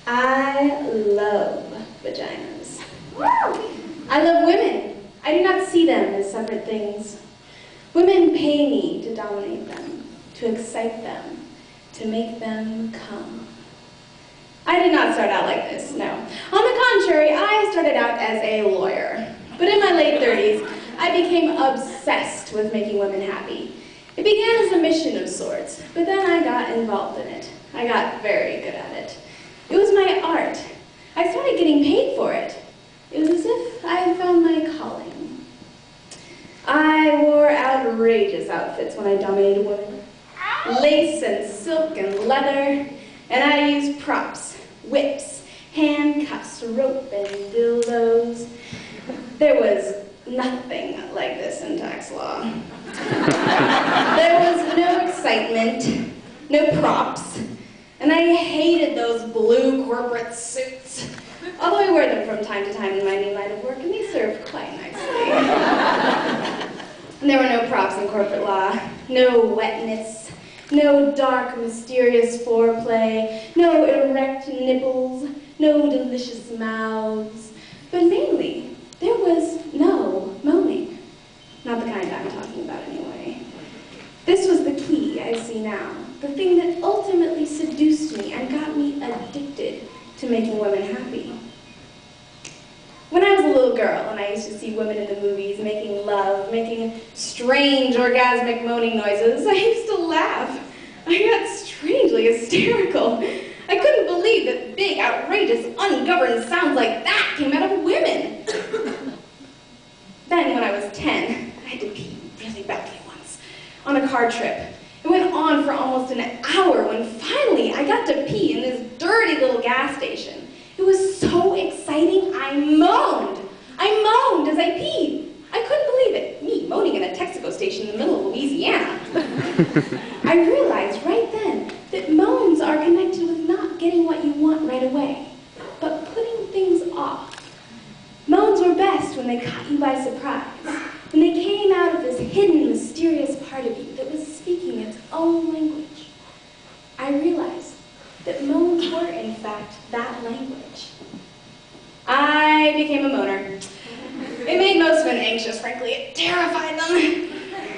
I love vaginas. I love women. I do not see them as separate things. Women pay me to dominate them, to excite them, to make them come. I did not start out like this, no. On the contrary, I started out as a lawyer. But in my late 30s, I became obsessed with making women happy. It began as a mission of sorts, but then I got involved in it. I got very good at it. It was my art. I started getting paid for it. It was as if I had found my calling. I wore outrageous outfits when I dominated women. Lace and silk and leather, and I used props, whips, handcuffs, rope, and dildos. There was nothing like this in tax law. There was no excitement, no props, and I hated those blue corporate suits. Although I wear them from time to time in my new line of work, and they serve quite nicely. And there were no props in corporate law, no wetness, no dark, mysterious foreplay, no erect nipples, no delicious mouths, but mainly, there was no moaning. Not the kind I'm talking about anyway. This was the key I see now, the thing that ultimately seduced me and got me addicted to making women happy. When I was a little girl and I used to see women in the movies making love, making strange orgasmic moaning noises, I used to laugh. I got strangely hysterical. I couldn't believe that big, outrageous, ungoverned sounds like that came out of women. Then when I was 10, I had to pee really badly once on a car trip. It went on for almost an hour when finally I got to pee in this dirty little gas station. It was so exciting, I moaned. I moaned as I peed. I couldn't believe it, me moaning in a Texaco station in the middle of Louisiana. I realized right then that moans are connected with not getting what you want right away, but putting things off. Moans were best when they caught you by surprise, when they came out of this hidden, mysterious part of you that was speaking its own language. I realized that moans were, in fact, that language. I became a moaner. It made most men anxious, frankly. It terrified them.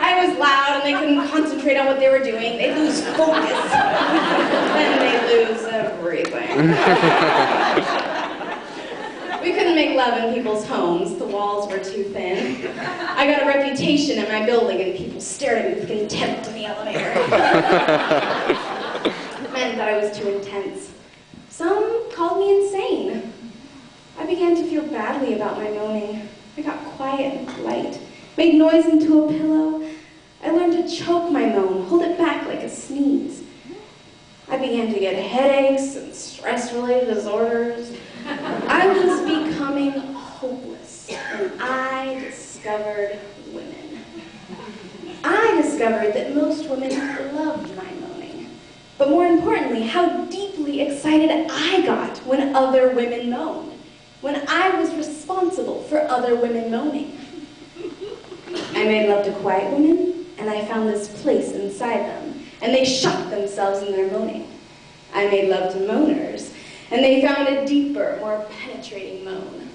I was loud and they couldn't concentrate on what they were doing. They'd lose focus. Then they'd lose everything. We couldn't make love in people's homes. The walls were too thin. I got a reputation in my building and people stared at me with contempt in the elevator. Men thought I was too intense. Some called me insane. I began to feel badly about my moaning. I got quiet and polite, made noise into a pillow. I learned to choke my moan, hold it back like a sneeze. I began to get headaches and stress-related disorders. I was becoming hopeless, and I discovered women. I discovered that most women loved my moaning, but more importantly, how deeply excited I got when other women moaned, when I was responsible for other women moaning. I made love to quiet women, and I found this place inside them, and they shut themselves in their moaning. I made love to moaners, and they found a deeper, more penetrating moan.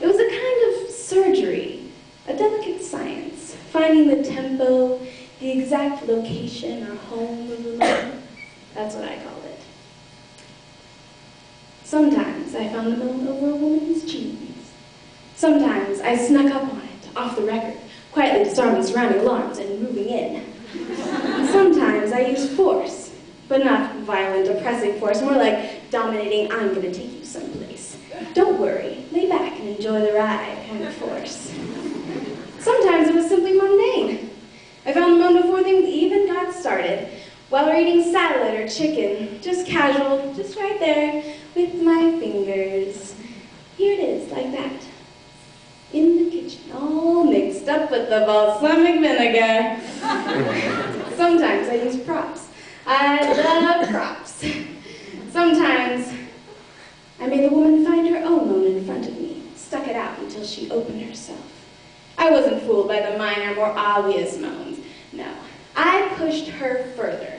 It was a kind of surgery, a delicate science, finding the tempo, the exact location or home of the moan. That's what I called it. Sometimes I found the moan over a woman's jeans. Sometimes I snuck up on it, off the record, quietly disarming surrounding alarms and moving in. Sometimes I used force, but not violent, oppressive force, more like dominating, I'm gonna take you someplace. Don't worry, lay back and enjoy the ride kind of force. Sometimes it was simply mundane. I found the moan before things even got started, while we're eating salad or chicken, just casual, just right there, with my fingers. Here it is, like that. In the kitchen, all mixed up with the balsamic vinegar. Sometimes I use props. I love props. Sometimes I made the woman find her own moan in front of me, stuck it out until she opened herself. I wasn't fooled by the minor, more obvious moans. No, pushed her further,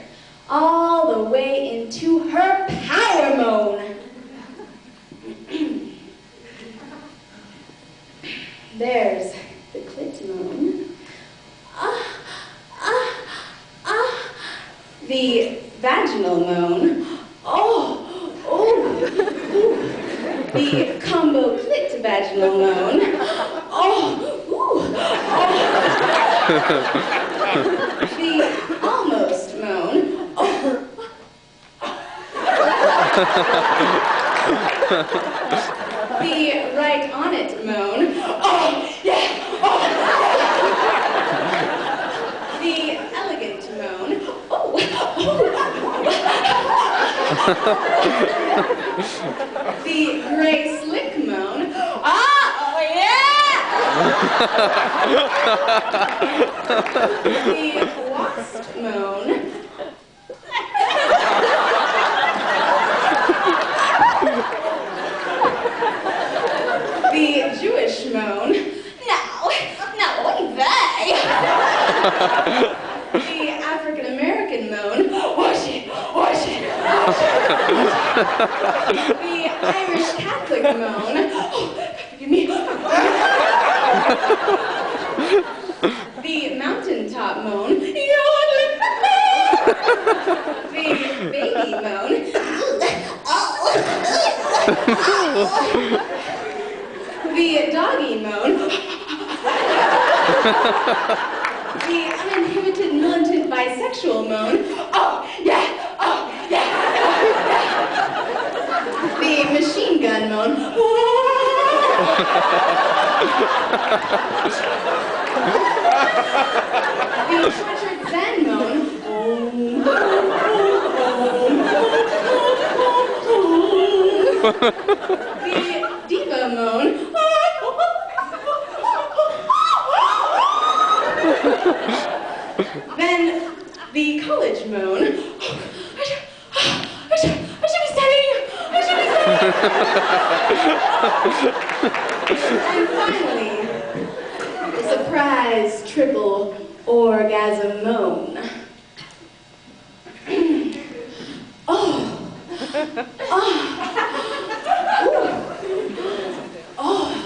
all the way into her power moan. There's the clit moan. The vaginal moan. Oh, oh, ooh. The combo clit vaginal moan. Oh, ooh, oh. The almost moan. Oh. The right on it moan. Oh, yeah, oh, yeah. The elegant moan. Oh, oh. The gray slick moan. Ah, oh, yeah. The wasp moan. The Jewish moan. No, oy vey. The African American moan. Wash it, wash it, wash it. The Irish Catholic moan. Oh, give me. The mountaintop moan. The baby moan. The doggy moan. The uninhibited militant bisexual moan. Oh, yeah, oh, yeah, oh, yeah. The machine gun moan. The tortured Zen moan. The diva moan. Then the college moan. I should be studying. And finally, the surprise triple orgasm moan. Oh. Oh.